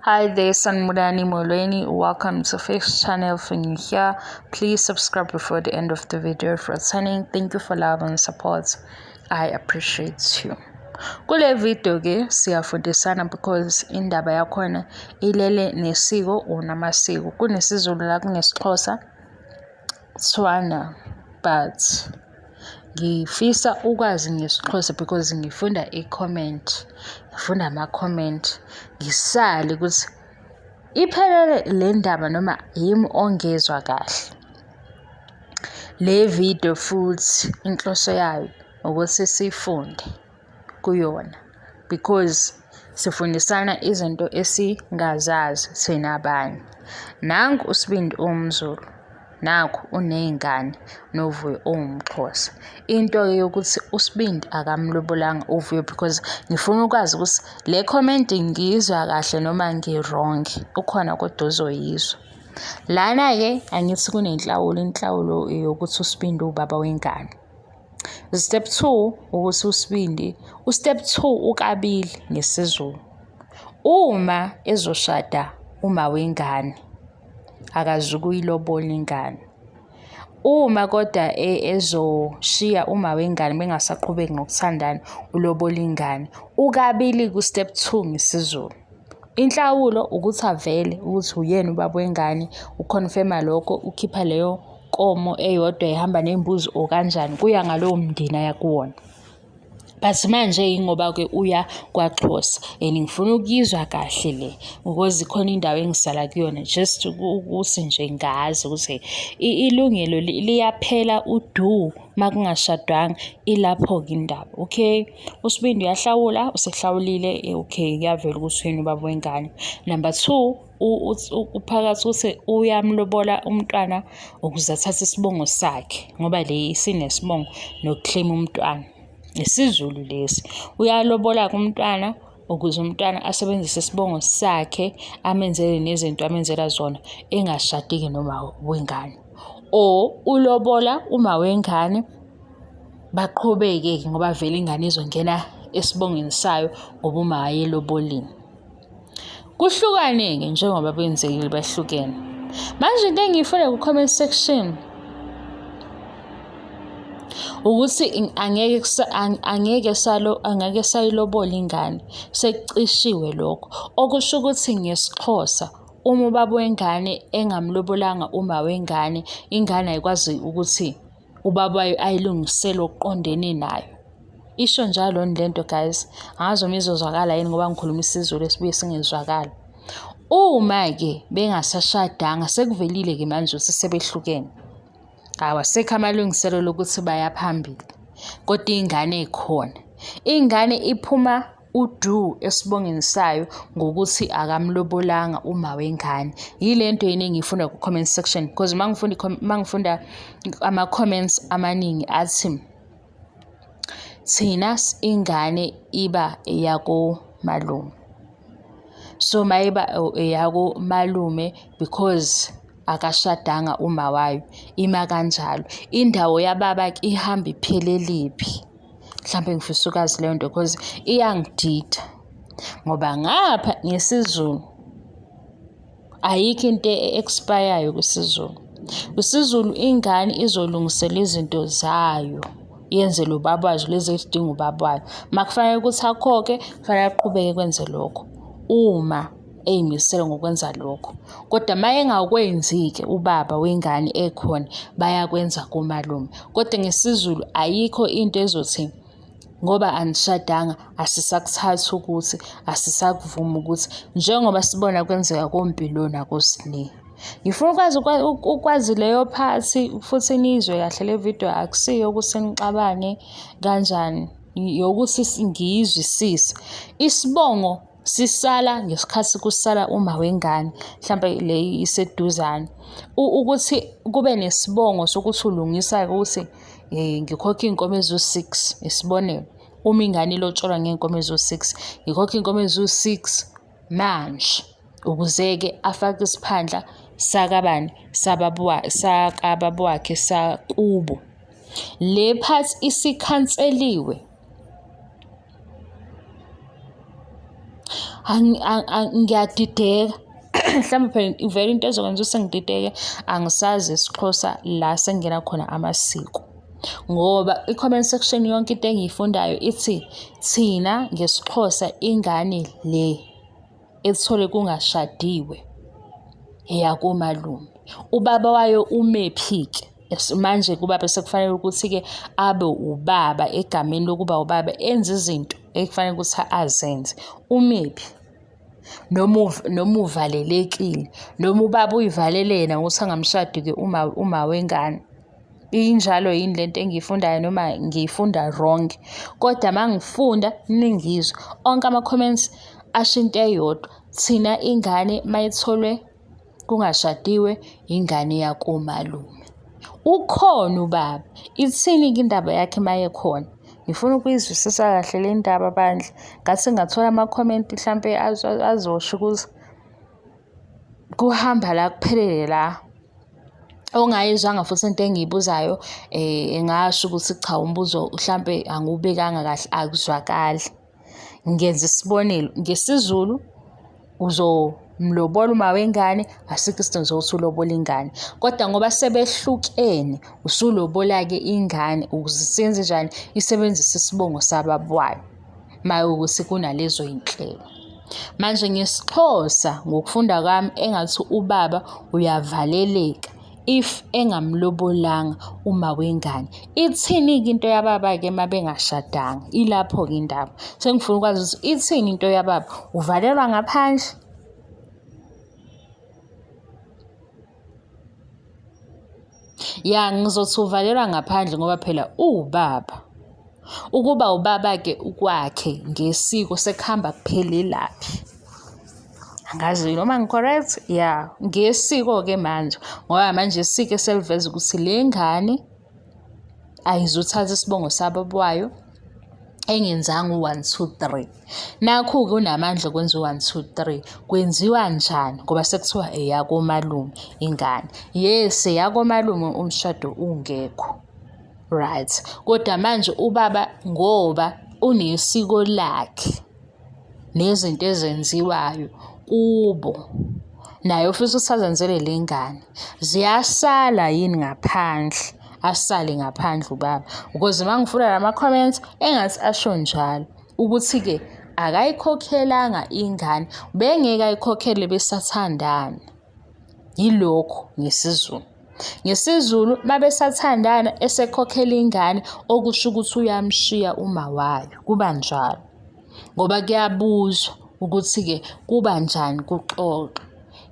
Hi there, Sanmudani Molweni. Welcome to Face Channel. For you here, please subscribe before the end of the video. For attending, thank you for love and support. I appreciate you. Kule video ke siyafundisana because indaba yakhona ilele nesiko unamasiko. Kunesizulu la kuneSixhosa Tswana, but ngifisa ukwazi ngeSixhosa because ngifunda ngifunda ama-comment ngisale ukuthi iphelele le ndaba noma yimi ongezwa kahle. Le video futhi inhloso yayo ukuthi sifunde kuyona because sifundisana izinto esingazazi thina abanye. Nangu uSbindi umZulu, nakho uney'ngane noVuyo owumXhosa. Into yokuthi uSbindi akamlobolanga uVuyo because ngifuna ukwazi ukuthi le comment ngiyizwa kahle noma ngi-wrong, ukhona kodwa uzoyizwa. Lana-ke angithi inhlawulo yokuthi uSbindi ubaba wengane. Step 2 ukuthi uSbindi, step 2 ukabili ngesiZulu. Uma ezoshada uma wengane akazukuyilobola ingane. Uma kodwa ezoshiya uma wengane bengasaqhubeki ngokuthandana ulobola ingane. Ukabili ku-step 2 ngesiZulu. Inhlawulo ukuthi avele ukuthi uyena ubaba wengane, uconfirma lokho, ukhipha leyo nkomo eyodwa ehamba nembuzi okanjani, kuya ngalowo mndeni yakuwona. But manje ingoba ke uya kwaXhosa and ngifuna ukuyizwa kahle le because ikhona indawo engisala kuyona just ukuthi nje ngazi ukuthi ilungelo liyaphela udu makungashadwanga ilapho ke indaba. Okay, uSbindi uyahlawula, usehlawulile. Okay, kuyavela ukuthi wena ubaba wengane. Number 2, uphakathi ukuthi uyamlobola umntwana ukuze athathe isibongo sakhe ngoba le sinesibongo nokuclaim umntwana. IsiZulu lesi. Uyalobola kumntwana ukuze umntwana asebenzise isibongo sakhe amenzele nezinto amenzela zona engashadile noma wengane. Or ulobola uma wengane baqhubeke ngoba vele ingane izongena esibongeni sayo ngoba uma wayelobolini. Kuhlukane-ke njengoba benzekile bahlukene. Manje into engiyifuna ku-comment section ukuthi angeke sayilobola ingane, sekucishiwe lokho. Okusho ukuthi ngesiXhosa uma ubaba wengane engamlobolanga uma wengane, ingane ayikwazi ukuthi ubaba wayo ayilungisele okuqondene nayo. Isho njalo lento guys, angazi uma izozwakala yini ngoba ngikhuluma isiZulu esibuye singezwakala. Uma-ke bengasashadanga sekuvelile-ke manje ukuthi sebehlukene, awasekho amalungiselelo lokuthi baya phambili, kodwa ingane ikhona. Ingane iphuma udu esibongeni sayo ngokuthi akamlobolanga uma wengane. Yile nto yini engifunda ku-comment section because mangifunda ama-comments amaningi athi thina ingane iba eyakomalume. So mayiba eyakomalume because akashadanga uma wayo, ima kanjalo. Indawo yababa ihamba ipheleliphi? Mhlawumbe ngifisa ukwazi leyo nto because iyangidida ngoba ngapha ngesiZulu ayikho into e-expire kwisiZulu. KwisiZulu ingane izolungisela izinto zayo, yenzele ubaba wayo lezi ezidinga ubaba wayo. Makufanele ukuthi akhokhe, kufanele aqhubeke kwenze lokho uma eyimisele ngokwenza lokho. Kodwa mayengakwenzi-ke ubaba wengane ekhona bayakwenza komalume. Kodwa ngesiZulu ayikho into ezothi ngoba anishadanga asisakuthatha ukuthi asisakuvuma ukuthi njengoba sibona kwenzeka kompilo nakosini. Ngifuna ukwazi leyo phathi futhi nizwe kahle le video, akusiyo ukuthi nixabane kanjani, yokuthi ngiyizwisise. Isibongo sisala ngesikhathi kusala uma wengane, mhlawumbe le iseduzane. Ukuthi kube nesibongo sokuthi ulungisa ukuthi ngikhokha iy'nkomo eziwu-6, isibonelo. Uma ingane ilotsholwa ngey'nkomo eziwu-6, ngikhokha iy'nkomo eziwu-6 manje ukuze-ke afake isiphandla sakabani, sakababa wakhe sakubo. Le part isikhanseliwe. ngiyadideka mhlawumbe phela vele into ezokwenza usengidideke angisazi isiXhosa la sengena khona amasiko. Ngoba i-comment section yonke into engiyifundayo ithi thina ngesiXhosa ingane le ethole kungashadiwe eyakomalume. Ubaba wayo umephi-ke? Manje kubaba sekufanele ukuthi-ke abe ubaba egameni lokuba ubaba enze izinto ekufanele ukuthi azenze. Umephi? Noma uvalelekile, noma ubaba uyivalele yena ukuthi angamshadi-ke uma wengane. Injalo yini lento engiyifundayo noma ngiyifunda wrong? Kodwa uma ngifunda ningizwe onke ama-comments asho into eyodwa, thina ingane mayitholwe kungashadiwe ingane yakomalume. Ukhona ubaba, ithini-ke indaba yakhe mayekhona? Ngifuna ukuyizwisisa kahle le ndaba bandla. Ngathi ngathola ama-comment mhlampe azosho ukuthi kuhamba la kuphelele la. Ongayizwanga futhi into engiyibuzayo engasho ukuthi cha umbuzo mhlampe angiwubekanga kahle akuzwakali. Ngenza isibonelo ngesiZulu uzomlobola uma wengane, asikho isidingo sokuthi ulobola ingane. Kodwa ngoba sebehlukene usulobola-ke ingane ukuze senze njani? Isebenzise isibongo sababwayo mayukuthi kunalezo iy'nhlelo. Manje ngesiXhosa ngokufunda kwami engathi ubaba uyavaleleka if engamlobolanga uma wengane. Ithini-ke into yababa-ke uma bengashadanga? Ilapho-ke indaba. Sengifuna ukwazi ukuthi ithini into yababa? Uvalelwa ngaphandle? Ya ngizothi uvalelwa ngaphandle ngoba phela ubaba. Ukuba ubaba-ke ukwakhe ngesiko sekuhamba kuphelelaphi? Angazi noma ngi-correct? Ya, ngesiko-ke manje ngoba manje isiko seliveza ukuthi le ngane ayizuthatha isibongo sababwayo engenzanga u-1, 2, 3. Nakhu-ke unamandla okwenza u-1, 2, 3. Kwenziwa njani? Ngoba sekuthiwa eyakomalume ingane. Yes, eyakomalume umshado ungekho. Right. Kodwa manje ubaba ngoba unesiko lakhe nezinto ezenziwayo kubo, naye futhi usazenzele le ngane, ziyasala yini ngaphandle? Asale ngaphandle ubaba. Because uma ngifunda lama-comments engathi asho njalo ukuthi-ke akayikhokhelanga ingane, bengeke ayikhokhele besathandana. Yilokho ngesiZulu. NgesiZulu uma besathandana esekhokhela ingane okusho ukuthi uyamshiya uma wayo. Kuba njalo ngoba kuyabuzwa ukuthi-ke kuba njani kuxoxa.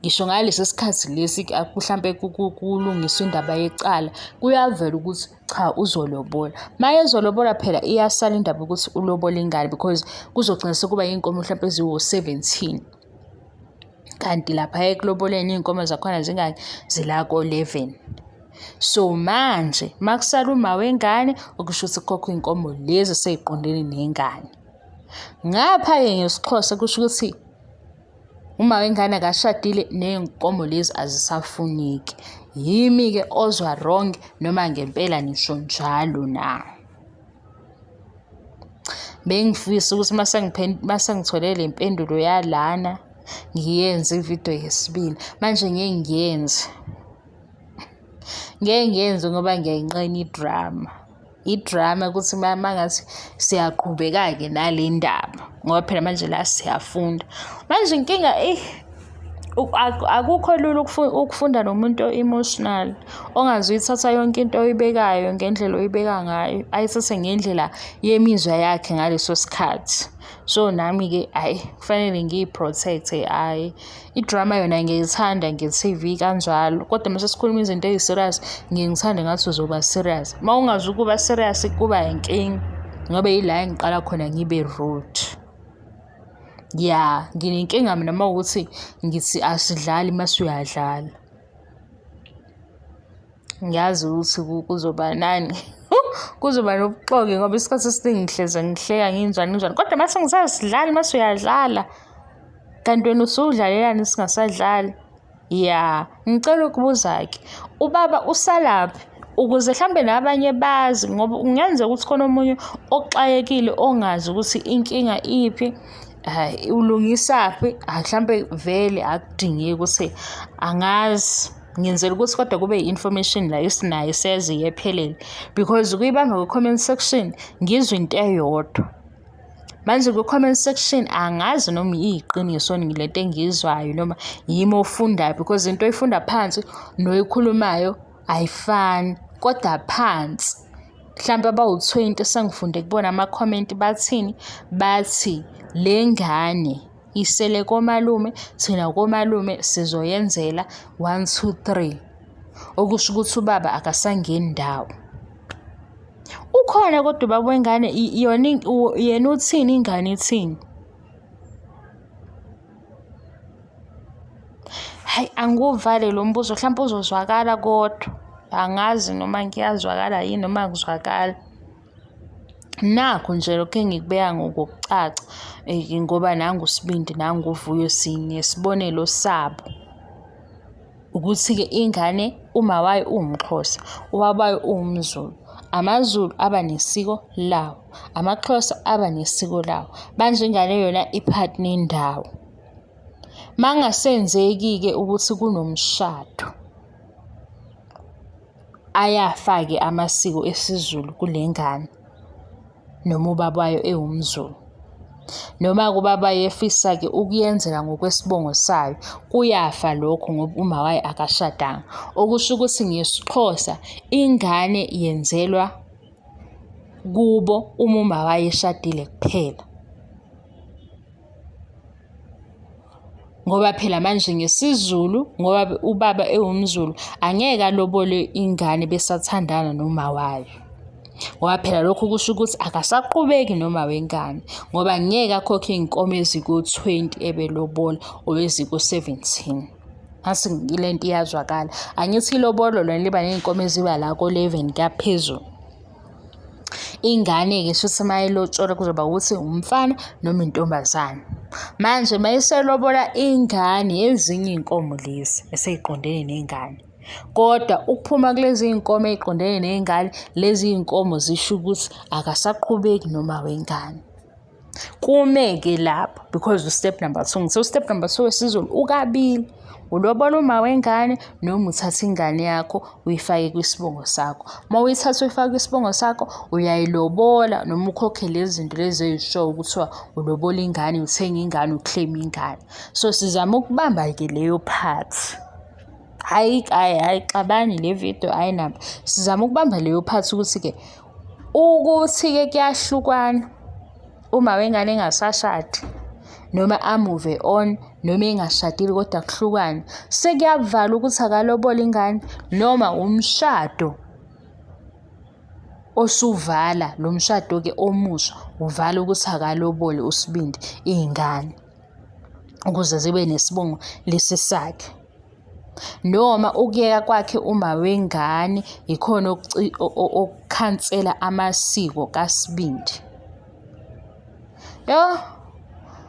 Ngisho ngalesi sikhathi lesi mhlampe kulungiswa indaba yecala kuyavela ukuthi cha uzolobola. Maye ezolobola phela iyasala indaba ukuthi ulobola ingane because kuzogcina sekuba iy'nkomo mhlampe eziwu-17. Kanti lapha ekuloboleni iy'nkomo zakhona zingaki? Zilako-11. So manje makusala uma wengane okusho ukuthi kukhokha iy'nkomo lezi sey'qondene nengane. Ngapha-ke ngesiXhosa kusho ukuthi uma wengane akashadile ney'nkomo lezi azisafuneki. Yimi-ke ozwa wrong noma ngempela nisho njalo na? Bengifisa ukuthi masengithole le mpendulo yalana ngiyenze ividiyo yesibili. Manje ngeke ngiyenze ngoba ngiyayinqena idrama ukuthi mangathi siyaqhubeka-ke nale ndaba ngoba phela manje la siyafunda. Manje inkinga akukho lula ukufunda nomuntu o-emotional ongazi uyithatha yonke into oyibekayo ngendlela oyibeka ngayo, ayithathe ngendlela yemizwa yakhe ngaleso sikhathi. So nami-ke kufanele ngiyi-protect-e. Idrama yona ngiyithanda nge-TV kanjalo, kodwa mase sikhuluma izinto eyi-serious ngithanda ngathi uzoba serious. Uma ungazi ukuba serious kuba inkinga ngoba yila engiqala khona ngibe rude. Ya, nginenkinga mina uma ukuthi ngithi asidlali mase uyadlala. Ngiyazi ukuthi kuzoba nani kuzoba nobuxoki ngoba isikhathi esiningi ngihleza ngihleka nginjani kodwa mase ngisasidlali mase uyadlala. Kanti wena usudlalelani singasadlali? Ya, ngicela ukubuza-ke ubaba usalaphi ukuze mhlambe nabanye bazi ngoba kungenzeka ukuthi khona omunye oxakekile ongazi ukuthi inkinga iphi ulungisaphi mhlambe vele akudingeki ukuthi angazi ngenzela ukuthi kodwa kube i-information la esinayo seyazi yephelele, because kuyibamba ku-comment section ngizwe into eyodwa. Manje ku-comment section angazi noma iyiqiniso ngilento engizwayo noma yimi ofundayo, because into oyifunda phansi noyikhulumayo ayifani, kodwa phansi mhlawumbe abawu-20 sengifunde kubona ama-comment bathini, bathi le ngane isele komalume, thina komalume sizoyenzela 1 2 3, okusho ukuthi ubaba akasangeni ndawo. Ukhona kodwa ubaba wengane yena uthini, ingane ithini? Hayi, anguvale lo mbuzo, mhlawumbe uzozwakala kodwa angazi noma ngiyazwakala yini noma akuzwakali. Nakho nje lokho engikubeka ngokucaca, ngoba nangu uSbindi nangu uVuyo sinesibonelo sabo ukuthi-ke ingane uma wayo uwumXhosa, uwabayo uwumZulu, amaZulu aba nesiko lawo, amaXhosa aba nesiko lawo. Manje ingane yona iphathi nendawo. Mangasenzeki-ke ukuthi kunomshado ayafake amasiko esiZulu kule ngane, noma ubaba wayo ewumZulu, noma kubaba wayo efisa-ke ukuyenzela ngokwesibongo sayo, kuyafa lokho ngoba uma wayo akashadanga. Okusho ukuthi ngesiXhosa ingane yenzelwa kubo uma wayo eshadile kuphela, ngoba phela manje ngesiZulu ngoba ubaba ewumZulu angeke alobole ingane besathandana noma wayo, ngoba phela lokho kusho ukuthi akasaqhubeki noma wengane, ngoba ngeke akhokhe iy'nkomo eziko-20 ebelobola or eziko-17. Ngase ile nto iyazwakala. Angithi ilobolo lona liba ney'nkomo eziba la ko-11 kaphezulu. Ingane-ke shuthi mayilotsholwa kuzoba ukuthi umfana noma intombazane. Manje mayiselobola ingane ezinye iy'nkomo lezi eseyiqondene nengane, kodwa ukuphuma kulezi iy'nkomo ey'qondene nengane, lezi iy'nkomo zisho ukuthi akasaqhubeki noma wengane. Kume-ke lapho, because u-step number 2, ngithe u-step number 2 wesiZulu ukabili, ulobola uma wengane noma uthatha ingane yakho uyifake kwisibongo sakho. Uma uyithatha uyifake kwisibongo sakho uyayilobola noma ukhokhe lezi zinto lezi ey'shoyo ukuthi ulobola ingane, uthenga ingane, uclaim ingane. So sizama ukubamba-ke leyo part. Hayi xabani le video ayinamba, sizama ukubamba leyo part ukuthi-ke kuyahlukana uma wengane engasashadi noma amuve on, noma engashadile kodwa kuhlukane, sekuyavala ukuthi akalobola ingane, noma umshado osuvala, lo mshado-ke omusha uvala ukuthi akalobole uSbindi iy'ngane ukuze zibe nesibongo lesi sakhe, noma ukuyeka kwakhe uma wengane ikhona okukhansela amasiko kaSbindi.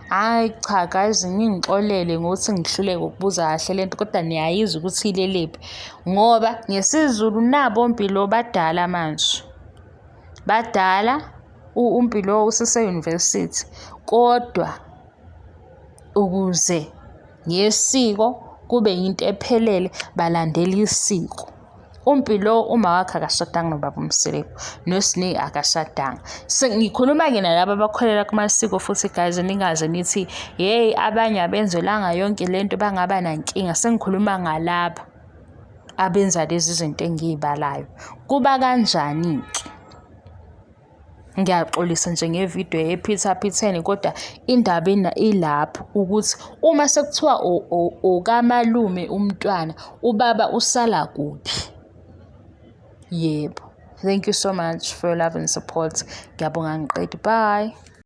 Hayi cha guys, ngingixolele ngokuthi ngihluleke ukubuza kahle lento, kodwa niyayizwa ukuthi ilelephi, ngoba ngesiZulu nabo Mpilo badala manje, badala uMpilo usese-university, kodwa ukuze ngesiko kube yinto ephelele balandela isiko. uMpilo uma wakhe akashadanga nobaba uMseleko, noSne akashadanga. Ngikhuluma-ke nalabo abakholelwa kumasiko futhi guys, ningaze nithi hey abanye abenzelanga yonke lento bangaba nankinga. Sengikhuluma ngalaba abenza lezi zinto engiy'balayo. Kuba kanjani-ke? Ngiyaxolisa nje ngevidiyo ephithaphithene, kodwa indaba ilapho ukuthi uma sekuthiwa okamalume umntwana, ubaba usala kuphi? Yebo. Thank you so much for your love and support. Ngiyabonga, ngiqede. Bye.